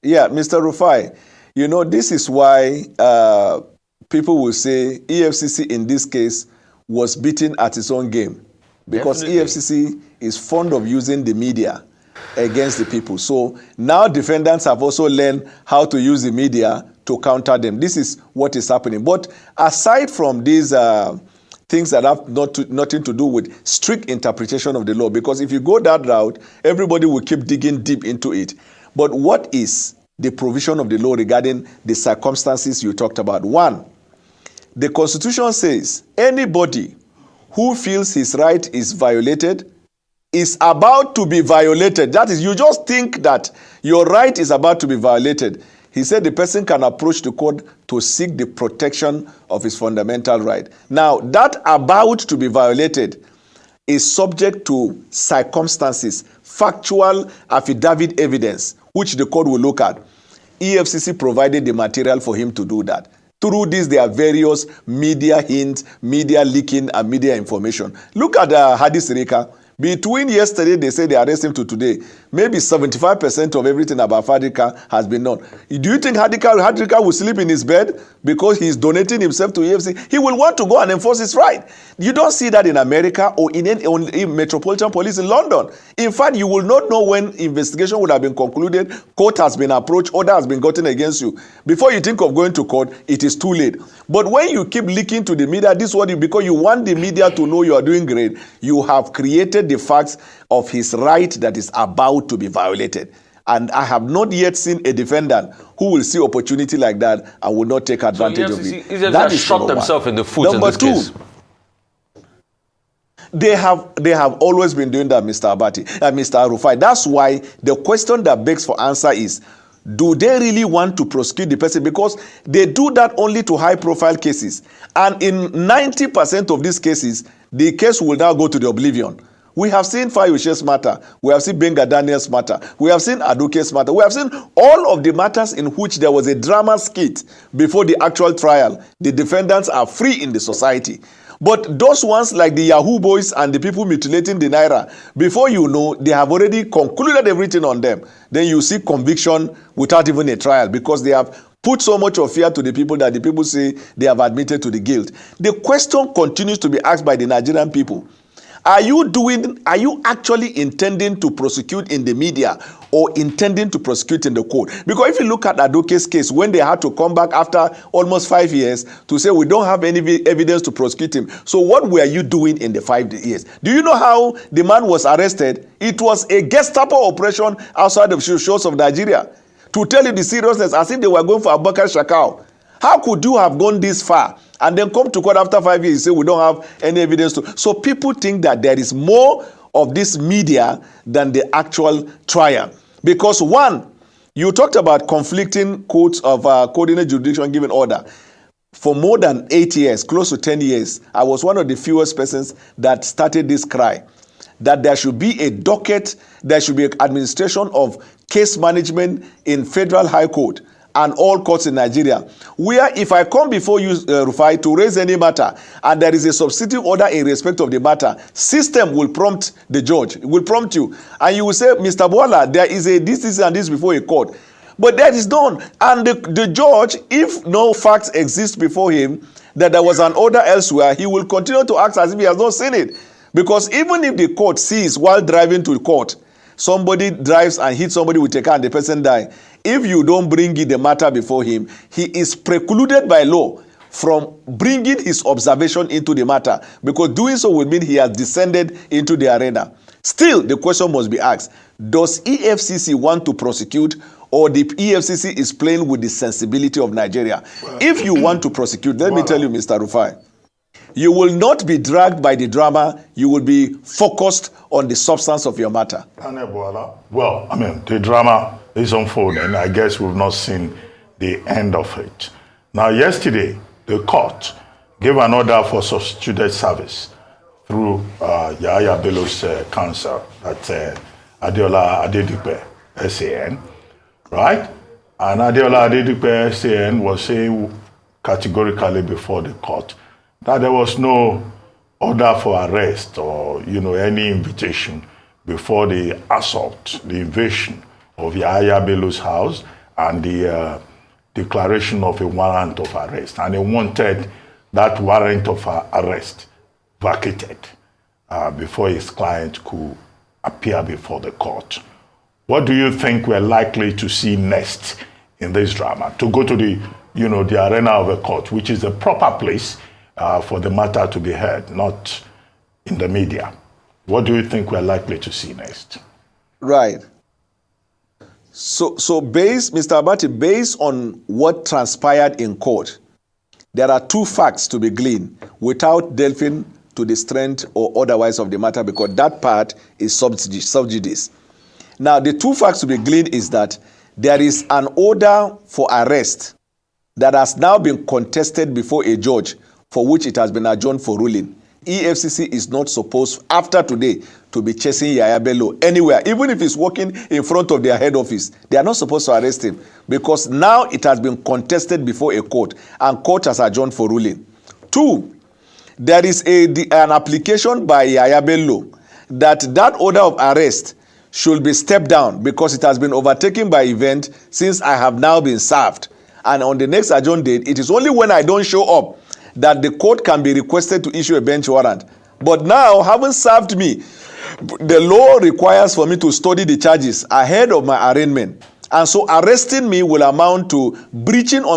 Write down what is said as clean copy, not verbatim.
Yeah, Mr. Rufai, this is why people will say EFCC in this case was beaten at its own game, because Definitely. EFCC is fond of using the media against the people. So now defendants have also learned how to use the media to counter them. This is what is happening. But aside from these things that have nothing to do with strict interpretation of the law, because if you go that route, everybody will keep digging deep into it. But what is the provision of the law regarding the circumstances you talked about? One, the Constitution says anybody who feels his right is violated, is about to be violated. That is, you just think that your right is about to be violated. He said the person can approach the court to seek the protection of his fundamental right. Now, that about to be violated is subject to circumstances, factual affidavit evidence, which the court will look at. EFCC provided the material for him to do that. Through this, there are various media hints, media leaking, and media information. Look at Hadi Sirika. Between yesterday, they say they arrest him, to today, maybe 75% of everything about Hadika has been known. Do you think Hadika will sleep in his bed because he's donating himself to EFC? He will want to go and enforce his right. You don't see that in America or in Metropolitan Police in London. In fact, you will not know when investigation would have been concluded, court has been approached, order has been gotten against you. Before you think of going to court, it is too late. But when you keep leaking to the media, this is what because you want the media to know you are doing great, you have created the facts of his right that is about to be violated. And I have not yet seen a defendant who will see opportunity like that and will not take advantage of it. That is shot themselves in the foot in this case. They have always been doing that, Mr. Abati, Mr. Rufai. That's why the question that begs for answer is, do they really want to prosecute the person? Because they do that only to high-profile cases. And in 90% of these cases, the case will now go to the oblivion. We have seen Fayoshe's matter. We have seen Benga Daniel's matter. We have seen Aduke's matter. We have seen all of the matters in which there was a drama skit before the actual trial. The defendants are free in the society. But those ones like the Yahoo boys and the people mutilating the Naira, before you know, they have already concluded everything on them. Then you see conviction without even a trial because they have put so much of fear to the people that the people say they have admitted to the guilt. The question continues to be asked by the Nigerian people. Are you actually intending to prosecute in the media or intending to prosecute in the court? Because if you look at Adoke's case, when they had to come back after almost 5 years to say we don't have any evidence to prosecute him. So what were you doing in the 5 years? Do you know how the man was arrested? It was a Gestapo operation outside of shores of Nigeria. To tell you the seriousness, as if they were going for Abubakar Shakau. How could you have gone this far and then come to court after 5 years and say we don't have any evidence to? So people think that there is more of this media than the actual trial. Because one, you talked about conflicting courts of coordinated jurisdiction given order. For more than 8 years, close to 10 years, I was one of the fewest persons that started this cry that there should be a docket, there should be an administration of case management in Federal High Court and all courts in Nigeria, where if I come before you, Rufai, to raise any matter, and there is a substitute order in respect of the matter, system will prompt the judge, will prompt you, and you will say, Mr. Bwala, there is a this and this before a court. But that is done, and the judge, if no facts exist before him, that there was an order elsewhere, he will continue to act as if he has not seen it. Because even if the court sees while driving to the court, somebody drives and hits somebody with a car and the person dies, if you don't bring the matter before him, he is precluded by law from bringing his observation into the matter, because doing so will mean he has descended into the arena. Still, the question must be asked, does EFCC want to prosecute, or the EFCC is playing with the sensibility of Nigeria? Well, if you want to prosecute, let me tell you, Mr. Rufai, you will not be dragged by the drama. You will be focused on the substance of your matter. Well, I mean, the drama is unfolding. I guess we've not seen the end of it. Now, yesterday, the court gave an order for substituted service through Yahaya Bello's counsel, that's Adeola Adedipe, SAN, right? And Adeola Adedipe, SAN, was saying categorically before the court that there was no order for arrest or, any invitation before the assault, the invasion of Yahaya Bello's house and the declaration of a warrant of arrest. And he wanted that warrant of arrest vacated before his client could appear before the court. What do you think we're likely to see next in this drama? To go to the arena of a court, which is the proper place for the matter to be heard, not in the media. What do you think we're likely to see next? Right. So Mr. Abati, based on what transpired in court, there are two facts to be gleaned without delving to the strength or otherwise of the matter, because that part is sub judice. Now, the two facts to be gleaned is that there is an order for arrest that has now been contested before a judge, for which it has been adjourned for ruling. EFCC is not supposed, after today, to be chasing Yaya Bello anywhere. Even if he's walking in front of their head office, they are not supposed to arrest him, because now it has been contested before a court, and court has adjourned for ruling. Two, there is an application by Yaya Bello that order of arrest should be stepped down because it has been overtaken by event since I have now been served. And on the next adjourned date, it is only when I don't show up that the court can be requested to issue a bench warrant. But now, having served me, the law requires for me to study the charges ahead of my arraignment. And so arresting me will amount to breaching on